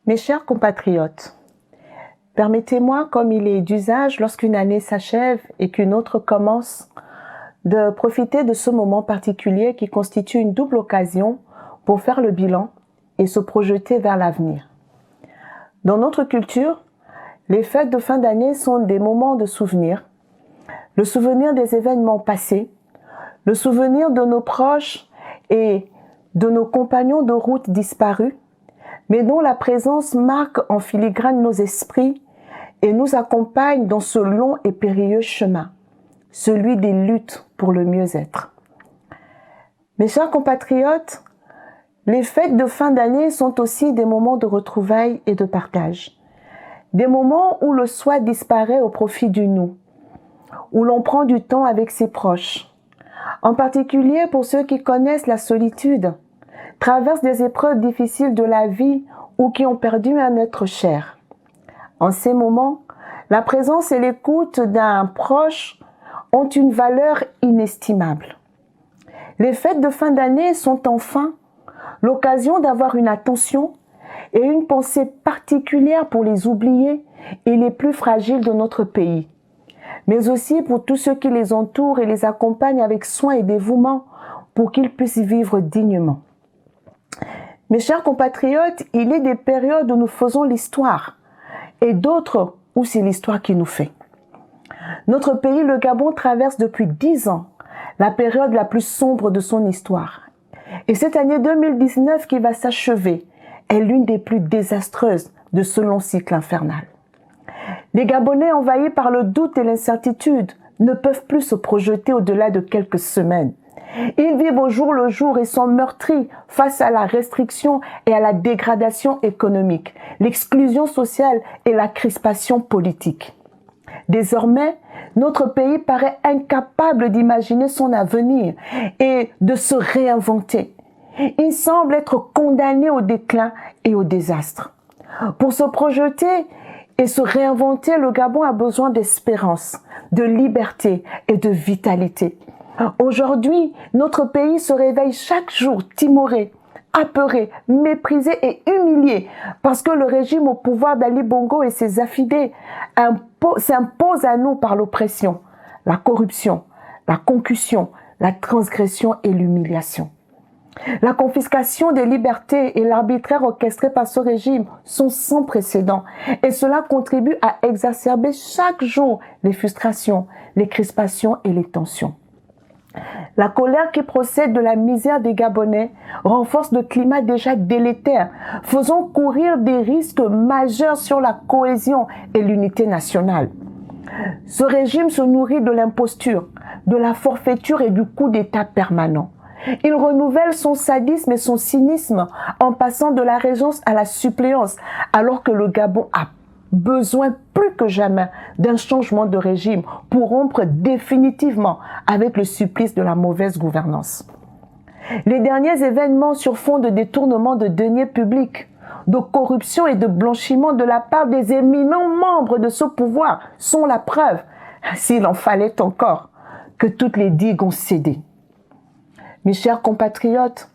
Mes chers compatriotes, permettez-moi, comme il est d'usage lorsqu'une année s'achève et qu'une autre commence, de profiter de ce moment particulier qui constitue une double occasion pour faire le bilan et se projeter vers l'avenir. Dans notre culture, les fêtes de fin d'année sont des moments de souvenir, le souvenir des événements passés, le souvenir de nos proches et de nos compagnons de route disparus, mais dont la présence marque en filigrane nos esprits et nous accompagne dans ce long et périlleux chemin, celui des luttes pour le mieux-être. Mes chers compatriotes, les fêtes de fin d'année sont aussi des moments de retrouvailles et de partage. Des moments où le soi disparaît au profit du nous, où l'on prend du temps avec ses proches. En particulier pour ceux qui connaissent la solitude, traversent des épreuves difficiles de la vie ou qui ont perdu un être cher. En ces moments, la présence et l'écoute d'un proche ont une valeur inestimable. Les fêtes de fin d'année sont enfin l'occasion d'avoir une attention et une pensée particulière pour les oubliés et les plus fragiles de notre pays, mais aussi pour tous ceux qui les entourent et les accompagnent avec soin et dévouement pour qu'ils puissent vivre dignement. Mes chers compatriotes, il est des périodes où nous faisons l'histoire et d'autres où c'est l'histoire qui nous fait. Notre pays, le Gabon, traverse depuis 10 ans la période la plus sombre de son histoire. Et cette année 2019 qui va s'achever est l'une des plus désastreuses de ce long cycle infernal. Les Gabonais envahis par le doute et l'incertitude ne peuvent plus se projeter au-delà de quelques semaines. Ils vivent au jour le jour et sont meurtris face à la restriction et à la dégradation économique, l'exclusion sociale et la crispation politique. Désormais, notre pays paraît incapable d'imaginer son avenir et de se réinventer. Il semble être condamné au déclin et au désastre. Pour se projeter et se réinventer, le Gabon a besoin d'espérance, de liberté et de vitalité. Aujourd'hui, notre pays se réveille chaque jour timoré, apeuré, méprisé et humilié parce que le régime au pouvoir d'Ali Bongo et ses affidés s'impose à nous par l'oppression, la corruption, la concussion, la transgression et l'humiliation. La confiscation des libertés et l'arbitraire orchestré par ce régime sont sans précédent et cela contribue à exacerber chaque jour les frustrations, les crispations et les tensions. La colère qui procède de la misère des Gabonais renforce le climat déjà délétère, faisant courir des risques majeurs sur la cohésion et l'unité nationale. Ce régime se nourrit de l'imposture, de la forfaiture et du coup d'État permanent. Il renouvelle son sadisme et son cynisme en passant de la régence à la suppléance, alors que le Gabon a besoin plus que jamais d'un changement de régime pour rompre définitivement avec le supplice de la mauvaise gouvernance. Les derniers événements sur fond de détournement de deniers publics, de corruption et de blanchiment de la part des éminents membres de ce pouvoir sont la preuve, s'il en fallait encore, que toutes les digues ont cédé. Mes chers compatriotes,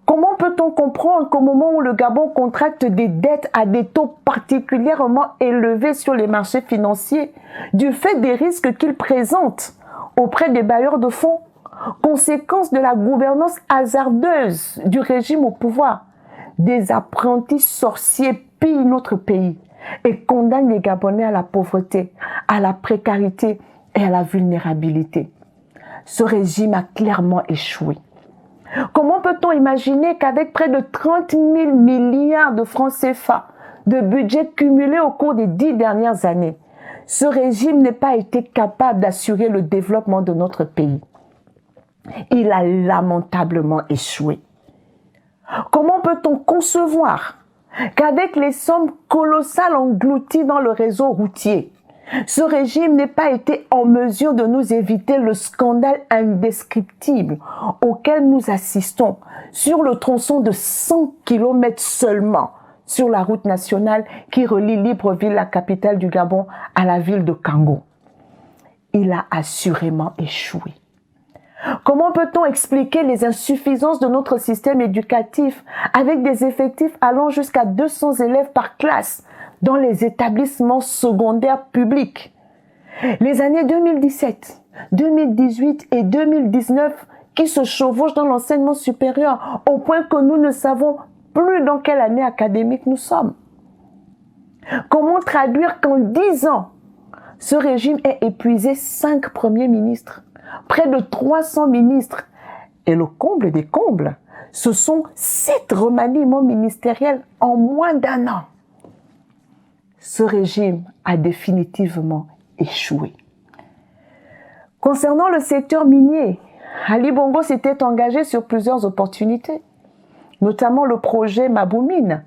comment peut-on comprendre qu'au moment où le Gabon contracte des dettes à des taux particulièrement élevés sur les marchés financiers, du fait des risques qu'il présente auprès des bailleurs de fonds, conséquence de la gouvernance hasardeuse du régime au pouvoir, des apprentis sorciers pillent notre pays et condamnent les Gabonais à la pauvreté, à la précarité et à la vulnérabilité. Ce régime a clairement échoué. Comment peut-on imaginer qu'avec près de 30 000 milliards de francs CFA de budget cumulé au cours des 10 dernières années, ce régime n'ait pas été capable d'assurer le développement de notre pays? Il a lamentablement échoué. Comment peut-on concevoir qu'avec les sommes colossales englouties dans le réseau routier, ce régime n'ait pas été en mesure de nous éviter le scandale indescriptible auquel nous assistons sur le tronçon de 100 km seulement sur la route nationale qui relie Libreville, la capitale du Gabon, à la ville de Kango? Il a assurément échoué. Comment peut-on expliquer les insuffisances de notre système éducatif avec des effectifs allant jusqu'à 200 élèves par classe dans les établissements secondaires publics? Les années 2017, 2018 et 2019 qui se chevauchent dans l'enseignement supérieur au point que nous ne savons plus dans quelle année académique nous sommes. Comment traduire qu'en 10 ans, ce régime ait épuisé 5 premiers ministres, près de 300 ministres, et le comble des combles, ce sont 7 remaniements ministériels en moins d'1 an. Ce régime a définitivement échoué. Concernant le secteur minier, Ali Bongo s'était engagé sur plusieurs opportunités, notamment le projet Maboumine,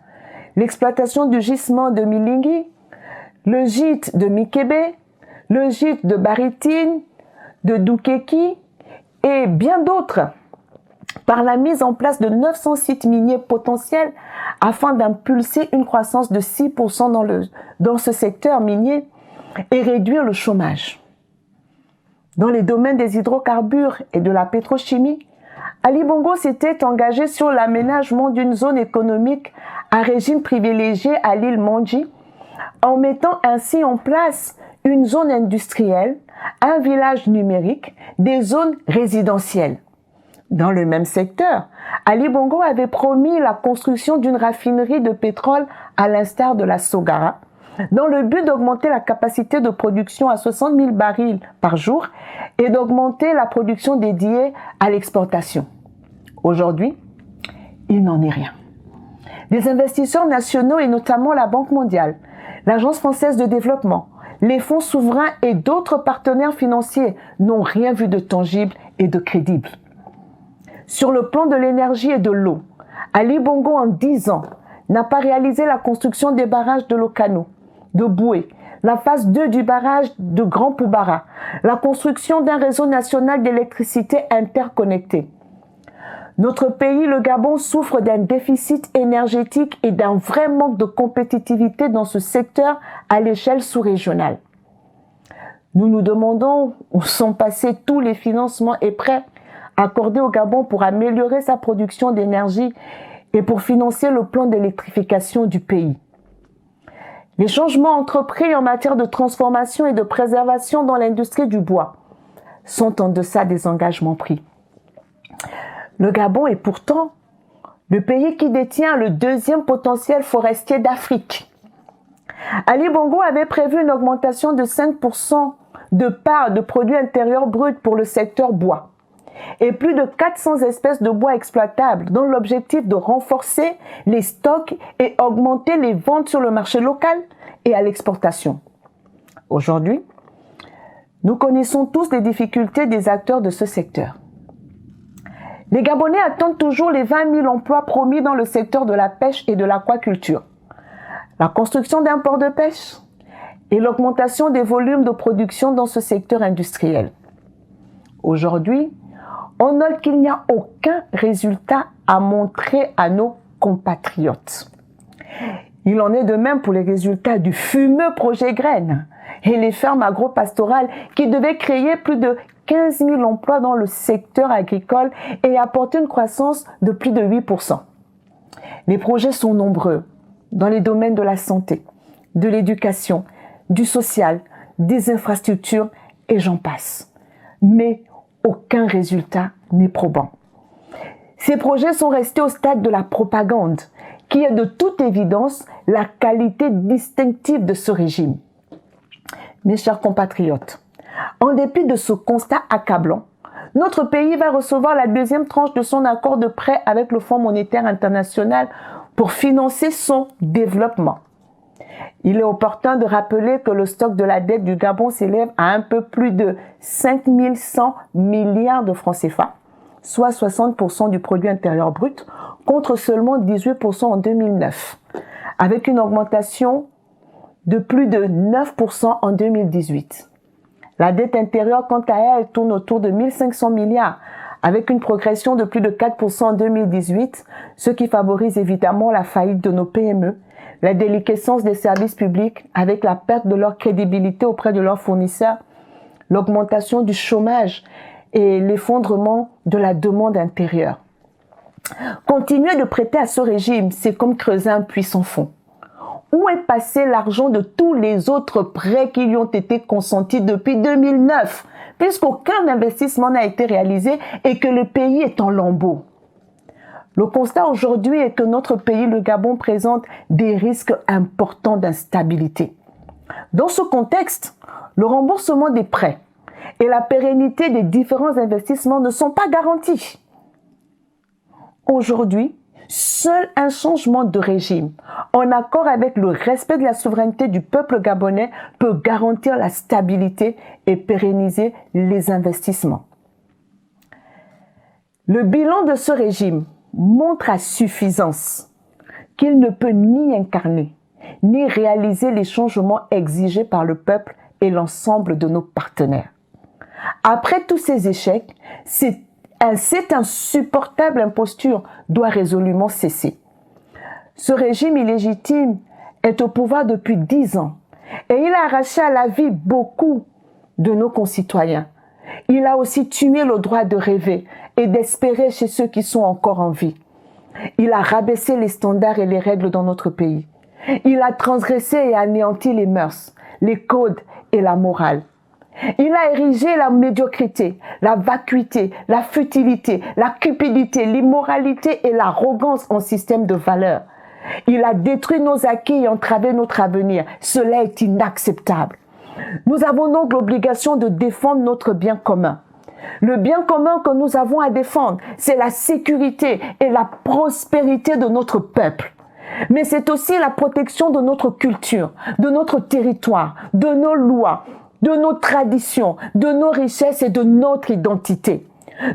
l'exploitation du gisement de Milingui, le gîte de Mikebe, le gîte de Baritine, de Doukeki et bien d'autres, par la mise en place de 900 sites miniers potentiels afin d'impulser une croissance de 6% dans ce secteur minier et réduire le chômage. Dans les domaines des hydrocarbures et de la pétrochimie, Ali Bongo s'était engagé sur l'aménagement d'une zone économique à régime privilégié à l'île Mandji, en mettant ainsi en place une zone industrielle, un village numérique, des zones résidentielles. Dans le même secteur, Ali Bongo avait promis la construction d'une raffinerie de pétrole à l'instar de la Sogara, dans le but d'augmenter la capacité de production à 60 000 barils par jour et d'augmenter la production dédiée à l'exportation. Aujourd'hui, il n'en est rien. Des investisseurs nationaux et notamment la Banque mondiale, l'Agence française de développement, les fonds souverains et d'autres partenaires financiers n'ont rien vu de tangible et de crédible. Sur le plan de l'énergie et de l'eau, Ali Bongo en 10 ans n'a pas réalisé la construction des barrages de Lokano, de Boué, la phase 2 du barrage de Grand Poubara, la construction d'un réseau national d'électricité interconnecté. Notre pays, le Gabon, souffre d'un déficit énergétique et d'un vrai manque de compétitivité dans ce secteur à l'échelle sous-régionale. Nous nous demandons où sont passés tous les financements et prêts accordés au Gabon pour améliorer sa production d'énergie et pour financer le plan d'électrification du pays. Les changements entrepris en matière de transformation et de préservation dans l'industrie du bois sont en deçà des engagements pris. Le Gabon est pourtant le pays qui détient le 2e potentiel forestier d'Afrique. Ali Bongo avait prévu une augmentation de 5% de part de produits intérieurs bruts pour le secteur bois et plus de 400 espèces de bois exploitables dans l'objectif de renforcer les stocks et augmenter les ventes sur le marché local et à l'exportation. Aujourd'hui, nous connaissons tous les difficultés des acteurs de ce secteur. Les Gabonais attendent toujours les 20 000 emplois promis dans le secteur de la pêche et de l'aquaculture, la construction d'un port de pêche et l'augmentation des volumes de production dans ce secteur industriel. Aujourd'hui, on note qu'il n'y a aucun résultat à montrer à nos compatriotes. Il en est de même pour les résultats du fumeux projet Graines et les fermes agro-pastorales qui devaient créer plus de 15 000 emplois dans le secteur agricole et apporter une croissance de plus de 8%. Les projets sont nombreux dans les domaines de la santé, de l'éducation, du social, des infrastructures et j'en passe. Mais aucun résultat n'est probant. Ces projets sont restés au stade de la propagande, qui est de toute évidence la qualité distinctive de ce régime. Mes chers compatriotes, en dépit de ce constat accablant, notre pays va recevoir la 2e tranche de son accord de prêt avec le Fonds monétaire international pour financer son développement. Il est opportun de rappeler que le stock de la dette du Gabon s'élève à un peu plus de 5 100 milliards de francs CFA, soit 60% du produit intérieur brut, contre seulement 18% en 2009, avec une augmentation de plus de 9% en 2018. La dette intérieure, quant à elle, tourne autour de 1 500 milliards, avec une progression de plus de 4% en 2018, ce qui favorise évidemment la faillite de nos PME, la déliquescence des services publics avec la perte de leur crédibilité auprès de leurs fournisseurs, l'augmentation du chômage et l'effondrement de la demande intérieure. Continuer de prêter à ce régime, c'est comme creuser un puits sans fond. Où est passé l'argent de tous les autres prêts qui lui ont été consentis depuis 2009, puisqu'aucun investissement n'a été réalisé et que le pays est en lambeaux? Le constat aujourd'hui est que notre pays, le Gabon, présente des risques importants d'instabilité. Dans ce contexte, le remboursement des prêts et la pérennité des différents investissements ne sont pas garantis. Aujourd'hui, seul un changement de régime, en accord avec le respect de la souveraineté du peuple gabonais, peut garantir la stabilité et pérenniser les investissements. Le bilan de ce régime montre à suffisance qu'il ne peut ni incarner, ni réaliser les changements exigés par le peuple et l'ensemble de nos partenaires. Après tous ces échecs, cette insupportable imposture doit résolument cesser. Ce régime illégitime est au pouvoir depuis 10 ans et il a arraché à la vie beaucoup de nos concitoyens. Il a aussi tué le droit de rêver et d'espérer chez ceux qui sont encore en vie. Il a rabaissé les standards et les règles dans notre pays. Il a transgressé et anéanti les mœurs, les codes et la morale. Il a érigé la médiocrité, la vacuité, la futilité, la cupidité, l'immoralité et l'arrogance en système de valeurs. Il a détruit nos acquis et entravé notre avenir. Cela est inacceptable. Nous avons donc l'obligation de défendre notre bien commun. Le bien commun que nous avons à défendre, c'est la sécurité et la prospérité de notre peuple. Mais c'est aussi la protection de notre culture, de notre territoire, de nos lois, de nos traditions, de nos richesses et de notre identité.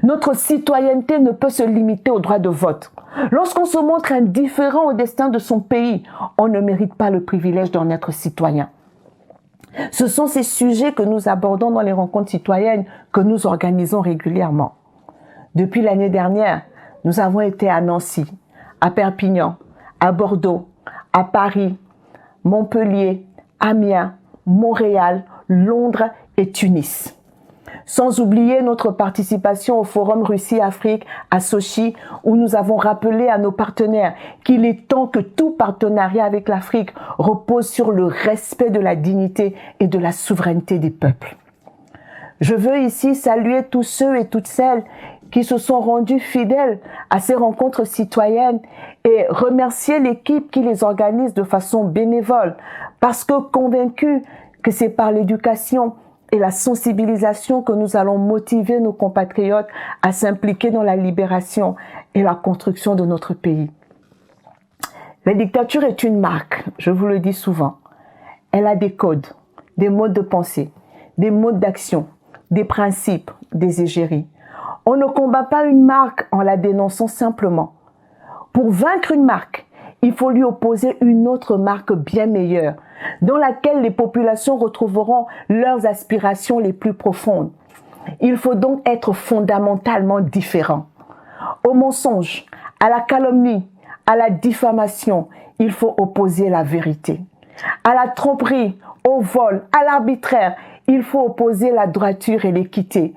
Notre citoyenneté ne peut se limiter au droit de vote. Lorsqu'on se montre indifférent au destin de son pays, on ne mérite pas le privilège d'en être citoyen. Ce sont ces sujets que nous abordons dans les rencontres citoyennes que nous organisons régulièrement. Depuis l'année dernière, nous avons été à Nancy, à Perpignan, à Bordeaux, à Paris, Montpellier, Amiens, Montréal, Londres et Tunis. Sans oublier notre participation au Forum Russie-Afrique à Sochi, où nous avons rappelé à nos partenaires qu'il est temps que tout partenariat avec l'Afrique repose sur le respect de la dignité et de la souveraineté des peuples. Je veux ici saluer tous ceux et toutes celles qui se sont rendus fidèles à ces rencontres citoyennes et remercier l'équipe qui les organise de façon bénévole, parce que convaincus que c'est par l'éducation et la sensibilisation que nous allons motiver nos compatriotes à s'impliquer dans la libération et la construction de notre pays. La dictature est une marque, je vous le dis souvent. Elle a des codes, des modes de pensée, des modes d'action, des principes, des égéries. On ne combat pas une marque en la dénonçant simplement. Pour vaincre une marque, il faut lui opposer une autre marque bien meilleure, dans laquelle les populations retrouveront leurs aspirations les plus profondes. Il faut donc être fondamentalement différent. Au mensonge, à la calomnie, à la diffamation, il faut opposer la vérité. À la tromperie, au vol, à l'arbitraire, il faut opposer la droiture et l'équité.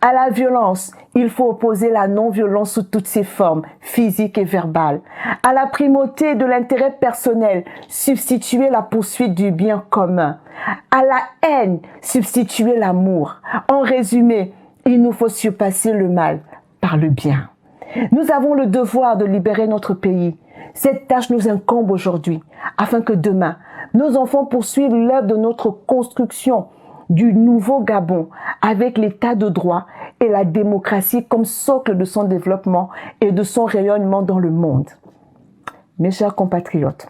À la violence, il faut opposer la non-violence sous toutes ses formes, physiques et verbales. À la primauté de l'intérêt personnel, substituer la poursuite du bien commun. À la haine, substituer l'amour. En résumé, il nous faut surpasser le mal par le bien. Nous avons le devoir de libérer notre pays. Cette tâche nous incombe aujourd'hui, afin que demain, nos enfants poursuivent l'œuvre de notre construction du nouveau Gabon, avec l'état de droit et la démocratie comme socle de son développement et de son rayonnement dans le monde. Mes chers compatriotes,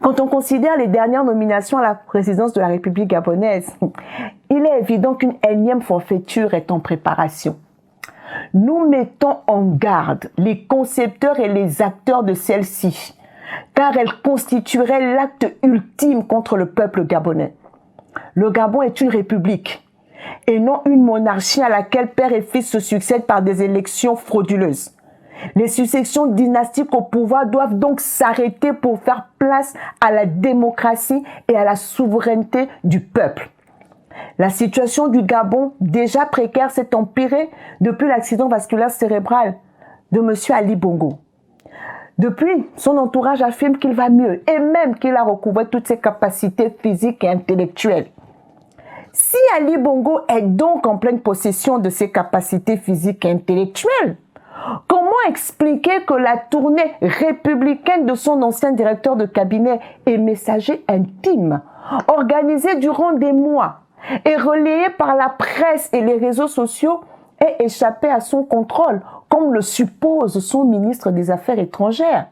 quand on considère les dernières nominations à la présidence de la République gabonaise, il est évident qu'une énième forfaiture est en préparation. Nous mettons en garde les concepteurs et les acteurs de celle-ci, car elle constituerait l'acte ultime contre le peuple gabonais. Le Gabon est une république et non une monarchie à laquelle père et fils se succèdent par des élections frauduleuses. Les successions dynastiques au pouvoir doivent donc s'arrêter pour faire place à la démocratie et à la souveraineté du peuple. La situation du Gabon, déjà précaire, s'est empirée depuis l'accident vasculaire cérébral de M. Ali Bongo. Depuis, son entourage affirme qu'il va mieux et même qu'il a recouvré toutes ses capacités physiques et intellectuelles. Si Ali Bongo est donc en pleine possession de ses capacités physiques et intellectuelles, comment expliquer que la tournée républicaine de son ancien directeur de cabinet et messager intime, organisée durant des mois et relayée par la presse et les réseaux sociaux, ait échappé à son contrôle, comme le suppose son ministre des Affaires étrangères,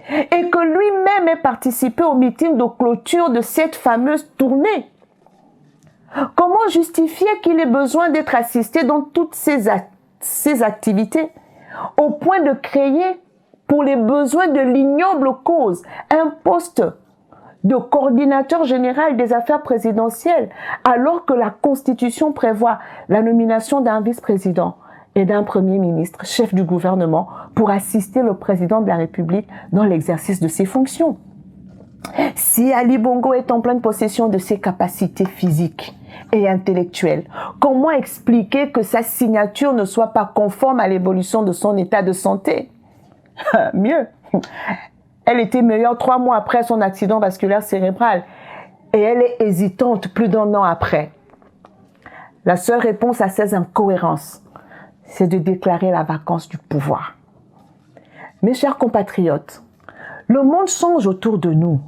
et que lui-même ait participé au meeting de clôture de cette fameuse tournée? Comment justifier qu'il ait besoin d'être assisté dans toutes ces activités, au point de créer, pour les besoins de l'ignoble cause, un poste de coordinateur général des affaires présidentielles, alors que la Constitution prévoit la nomination d'un vice-président et d'un premier ministre, chef du gouvernement, pour assister le président de la République dans l'exercice de ses fonctions? Si Ali Bongo est en pleine possession de ses capacités physiques et intellectuelles, comment expliquer que sa signature ne soit pas conforme à l'évolution de son état de santé? Mieux, elle était meilleure 3 mois après son accident vasculaire cérébral et elle est hésitante plus d'1 an après. La seule réponse à ces incohérences, c'est de déclarer la vacance du pouvoir. Mes chers compatriotes, le monde change autour de nous.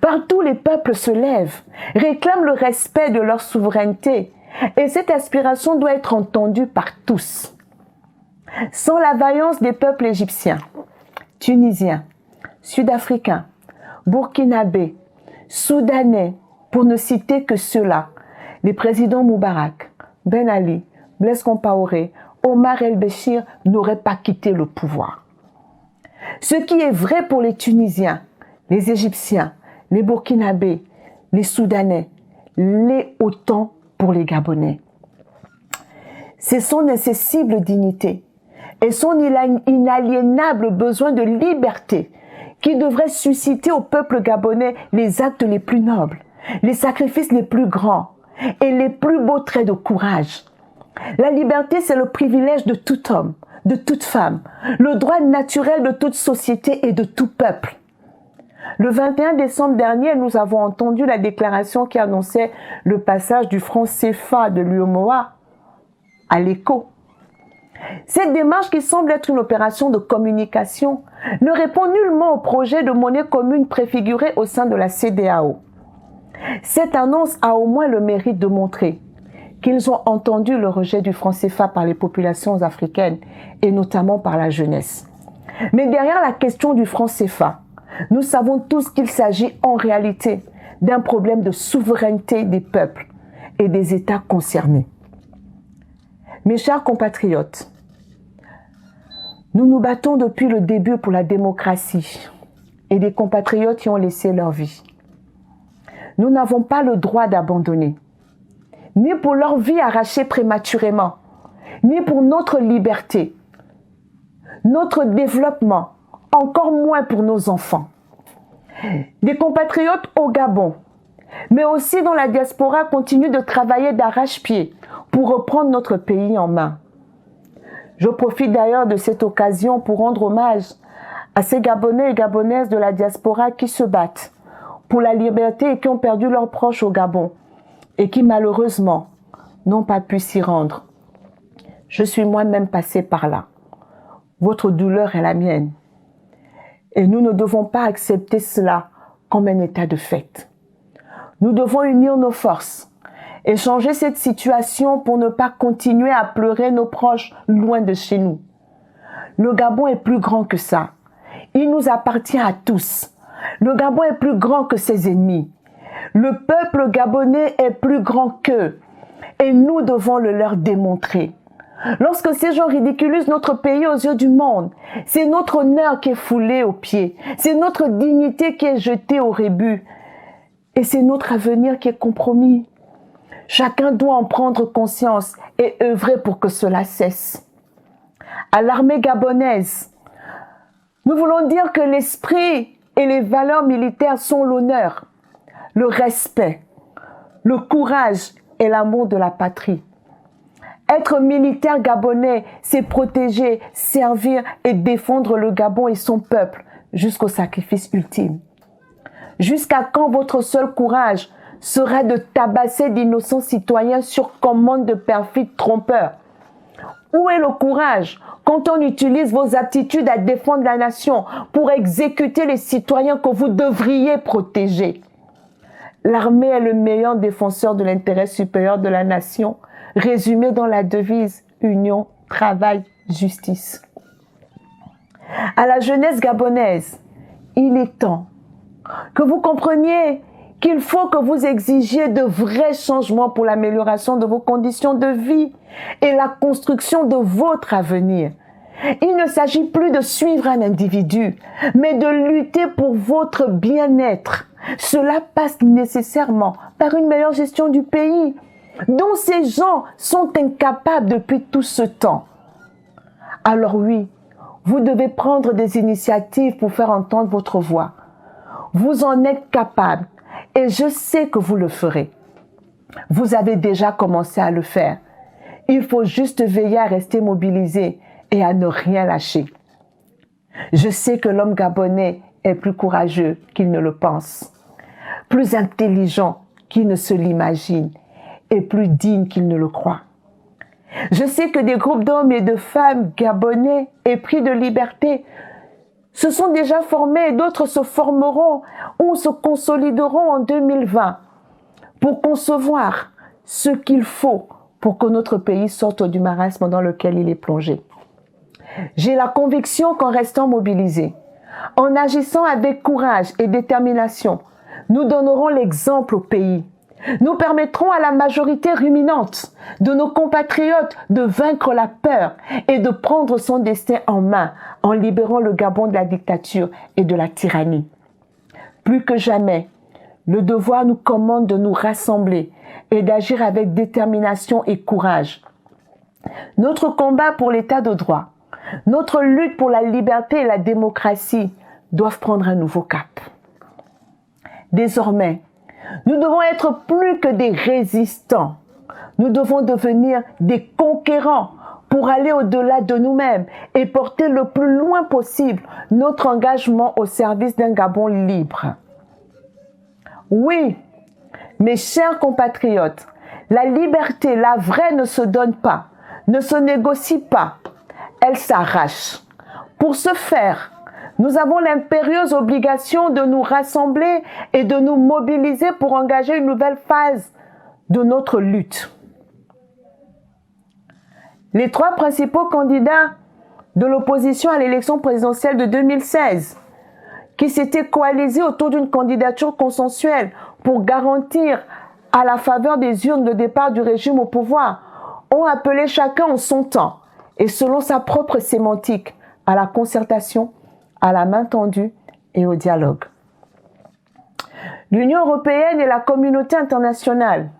Partout, les peuples se lèvent, réclament le respect de leur souveraineté, et cette aspiration doit être entendue par tous. Sans la vaillance des peuples égyptiens, tunisiens, sud-africains, burkinabés, soudanais, pour ne citer que ceux-là, les présidents Moubarak, Ben Ali, Blaise Compaoré, Omar el-Béchir n'auraient pas quitté le pouvoir. Ce qui est vrai pour les Tunisiens, les Égyptiens, les Burkinabés, les Soudanais, l'est autant pour les Gabonais. C'est son incessible dignité et son inaliénable besoin de liberté qui devrait susciter au peuple gabonais les actes les plus nobles, les sacrifices les plus grands et les plus beaux traits de courage. La liberté, c'est le privilège de tout homme, de toute femme, le droit naturel de toute société et de tout peuple. Le 21 décembre dernier, nous avons entendu la déclaration qui annonçait le passage du franc CFA de l'UEMOA à l'ECO. Cette démarche, qui semble être une opération de communication, ne répond nullement au projet de monnaie commune préfiguré au sein de la CEDEAO. Cette annonce a au moins le mérite de montrer qu'ils ont entendu le rejet du franc CFA par les populations africaines et notamment par la jeunesse. Mais derrière la question du franc CFA, nous savons tous qu'il s'agit en réalité d'un problème de souveraineté des peuples et des États concernés. Mes chers compatriotes, nous nous battons depuis le début pour la démocratie et des compatriotes qui ont laissé leur vie. Nous n'avons pas le droit d'abandonner, ni pour leur vie arrachée prématurément, ni pour notre liberté, notre développement, encore moins pour nos enfants. Des compatriotes au Gabon, mais aussi dans la diaspora, continuent de travailler d'arrache-pied pour reprendre notre pays en main. Je profite d'ailleurs de cette occasion pour rendre hommage à ces Gabonais et Gabonaises de la diaspora qui se battent pour la liberté et qui ont perdu leurs proches au Gabon et qui malheureusement n'ont pas pu s'y rendre. Je suis moi-même passée par là. Votre douleur est la mienne. Et nous ne devons pas accepter cela comme un état de fait. Nous devons unir nos forces et changer cette situation pour ne pas continuer à pleurer nos proches loin de chez nous. Le Gabon est plus grand que ça. Il nous appartient à tous. Le Gabon est plus grand que ses ennemis. Le peuple gabonais est plus grand qu'eux. Et nous devons le leur démontrer. Lorsque ces gens ridiculisent notre pays aux yeux du monde, c'est notre honneur qui est foulé aux pieds. C'est notre dignité qui est jetée au rébut. Et c'est notre avenir qui est compromis. Chacun doit en prendre conscience et œuvrer pour que cela cesse. À l'armée gabonaise, nous voulons dire que l'esprit et les valeurs militaires sont l'honneur, le respect, le courage et l'amour de la patrie. Être militaire gabonais, c'est protéger, servir et défendre le Gabon et son peuple jusqu'au sacrifice ultime. Jusqu'à quand votre seul courage sera de tabasser d'innocents citoyens sur commande de perfides trompeurs? Où est le courage quand on utilise vos aptitudes à défendre la nation pour exécuter les citoyens que vous devriez protéger? L'armée est le meilleur défenseur de l'intérêt supérieur de la nation, résumé dans la devise Union, Travail, Justice. À la jeunesse gabonaise, il est temps que vous compreniez qu'il faut que vous exigiez de vrais changements pour l'amélioration de vos conditions de vie et la construction de votre avenir. Il ne s'agit plus de suivre un individu, mais de lutter pour votre bien-être. Cela passe nécessairement par une meilleure gestion du pays, dont ces gens sont incapables depuis tout ce temps. Alors oui, vous devez prendre des initiatives pour faire entendre votre voix. Vous en êtes capable et je sais que vous le ferez. Vous avez déjà commencé à le faire. Il faut juste veiller à rester mobilisé et à ne rien lâcher. Je sais que l'homme gabonais est plus courageux qu'il ne le pense, plus intelligent qu'il ne se l'imagine et plus digne qu'il ne le croit. Je sais que des groupes d'hommes et de femmes gabonais épris de liberté se sont déjà formés et d'autres se formeront ou se consolideront en 2020 pour concevoir ce qu'il faut pour que notre pays sorte du marasme dans lequel il est plongé. J'ai la conviction qu'en restant mobilisés, en agissant avec courage et détermination, nous donnerons l'exemple au pays. Nous permettrons à la majorité ruminante de nos compatriotes de vaincre la peur et de prendre son destin en main en libérant le Gabon de la dictature et de la tyrannie. Plus que jamais, le devoir nous commande de nous rassembler et d'agir avec détermination et courage. Notre combat pour l'état de droit, notre lutte pour la liberté et la démocratie doivent prendre un nouveau cap. Désormais, nous devons être plus que des résistants. Nous devons devenir des conquérants pour aller au-delà de nous-mêmes et porter le plus loin possible notre engagement au service d'un Gabon libre. Oui, mes chers compatriotes, la liberté, la vraie, ne se donne pas, ne se négocie pas, elle s'arrache. Pour ce faire, nous avons l'impérieuse obligation de nous rassembler et de nous mobiliser pour engager une nouvelle phase de notre lutte. Les trois principaux candidats de l'opposition à l'élection présidentielle de 2016, qui s'étaient coalisés autour d'une candidature consensuelle pour garantir à la faveur des urnes le départ du régime au pouvoir, ont appelé chacun en son temps et selon sa propre sémantique à la concertation, à la main tendue et au dialogue. L'Union européenne et la communauté internationale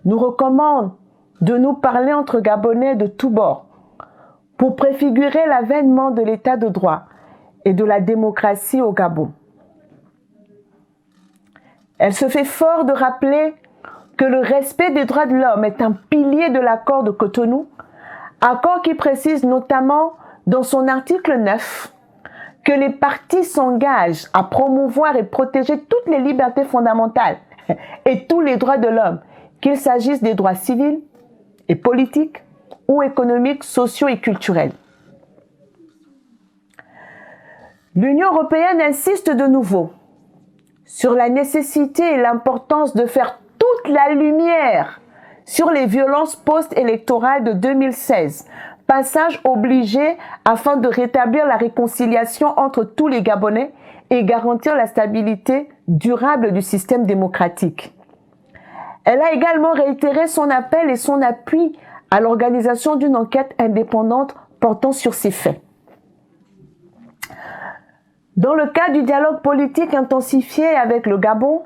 nous recommandent de nous parler entre Gabonais de tous bords pour préfigurer l'avènement de l'état de droit et de la démocratie au Gabon. Elle se fait fort de rappeler que le respect des droits de l'homme est un pilier de l'accord de Cotonou, accord qui précise notamment dans son article 9 que les parties s'engagent à promouvoir et protéger toutes les libertés fondamentales et tous les droits de l'homme, qu'il s'agisse des droits civils et politiques ou économiques, sociaux et culturels. L'Union européenne insiste de nouveau sur la nécessité et l'importance de faire toute la lumière sur les violences post-électorales de 2016, passage obligé afin de rétablir la réconciliation entre tous les Gabonais et garantir la stabilité durable du système démocratique. Elle a également réitéré son appel et son appui à l'organisation d'une enquête indépendante portant sur ces faits. Dans le cadre du dialogue politique intensifié avec le Gabon,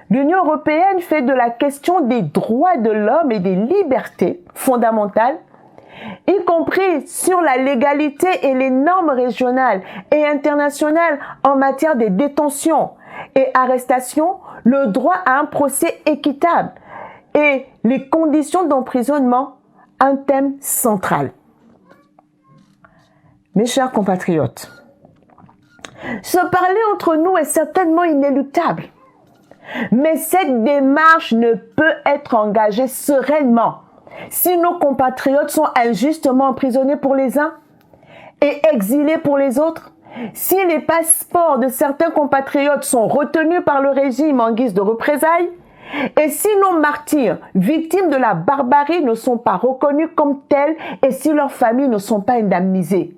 l'Union européenne fait de la question des droits de l'homme et des libertés fondamentales, y compris sur la légalité et les normes régionales et internationales en matière de détention et arrestation, le droit à un procès équitable et les conditions d'emprisonnement un thème central. Mes chers compatriotes, se parler entre nous est certainement inéluctable, mais cette démarche ne peut être engagée sereinement si nos compatriotes sont injustement emprisonnés pour les uns et exilés pour les autres, si les passeports de certains compatriotes sont retenus par le régime en guise de représailles, et si nos martyrs, victimes de la barbarie, ne sont pas reconnus comme tels et si leurs familles ne sont pas indemnisées.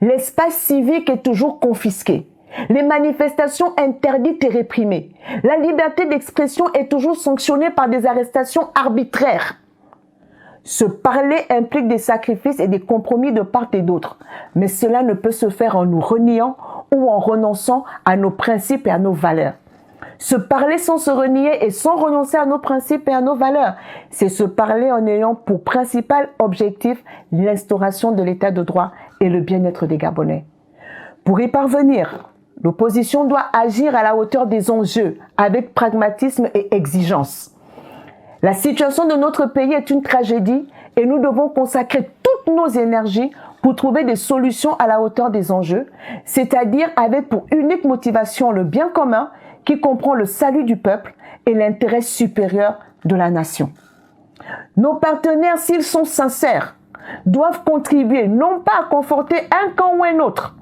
L'espace civique est toujours confisqué. Les manifestations interdites et réprimées. La liberté d'expression est toujours sanctionnée par des arrestations arbitraires. Se parler implique des sacrifices et des compromis de part et d'autre, mais cela ne peut se faire en nous reniant ou en renonçant à nos principes et à nos valeurs. Se parler sans se renier et sans renoncer à nos principes et à nos valeurs, c'est se parler en ayant pour principal objectif l'instauration de l'état de droit et le bien-être des Gabonais. Pour y parvenir, l'opposition doit agir à la hauteur des enjeux, avec pragmatisme et exigence. La situation de notre pays est une tragédie et nous devons consacrer toutes nos énergies pour trouver des solutions à la hauteur des enjeux, c'est-à-dire avec pour unique motivation le bien commun qui comprend le salut du peuple et l'intérêt supérieur de la nation. Nos partenaires, s'ils sont sincères, doivent contribuer non pas à conforter un camp ou un autre,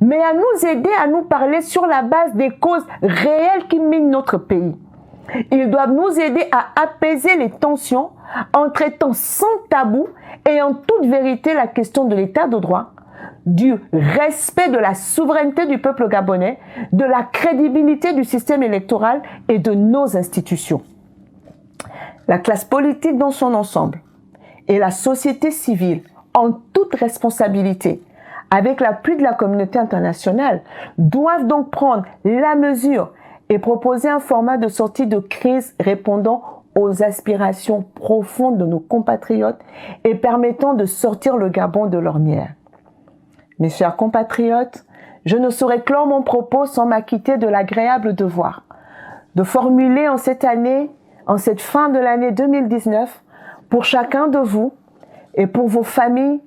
mais à nous aider à nous parler sur la base des causes réelles qui minent notre pays. Ils doivent nous aider à apaiser les tensions en traitant sans tabou et en toute vérité la question de l'état de droit, du respect de la souveraineté du peuple gabonais, de la crédibilité du système électoral et de nos institutions. La classe politique dans son ensemble et la société civile, en toute responsabilité, avec l'appui de la communauté internationale, doivent donc prendre la mesure et proposer un format de sortie de crise répondant aux aspirations profondes de nos compatriotes et permettant de sortir le Gabon de l'ornière. Mes chers compatriotes, je ne saurais clore mon propos sans m'acquitter de l'agréable devoir de formuler en cette année, en cette fin de l'année 2019, pour chacun de vous et pour vos familles,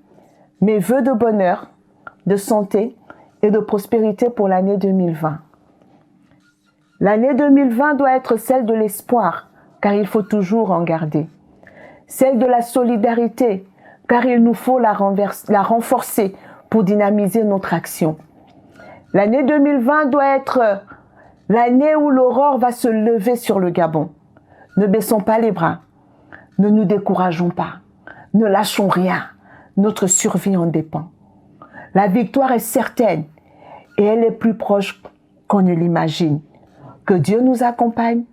mes vœux de bonheur, de santé et de prospérité pour l'année 2020. L'année 2020 doit être celle de l'espoir, car il faut toujours en garder. Celle de la solidarité, car il nous faut la renforcer pour dynamiser notre action. L'année 2020 doit être l'année où l'aurore va se lever sur le Gabon. Ne baissons pas les bras, ne nous décourageons pas, ne lâchons rien, notre survie en dépend. La victoire est certaine et elle est plus proche qu'on ne l'imagine. Que Dieu nous accompagne,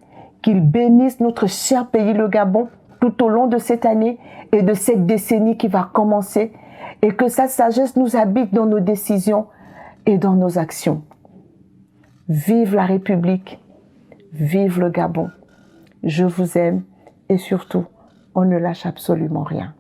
qu'il bénisse notre cher pays le Gabon tout au long de cette année et de cette décennie qui va commencer et que sa sagesse nous habite dans nos décisions et dans nos actions. Vive la République, vive le Gabon. Je vous aime et surtout, on ne lâche absolument rien.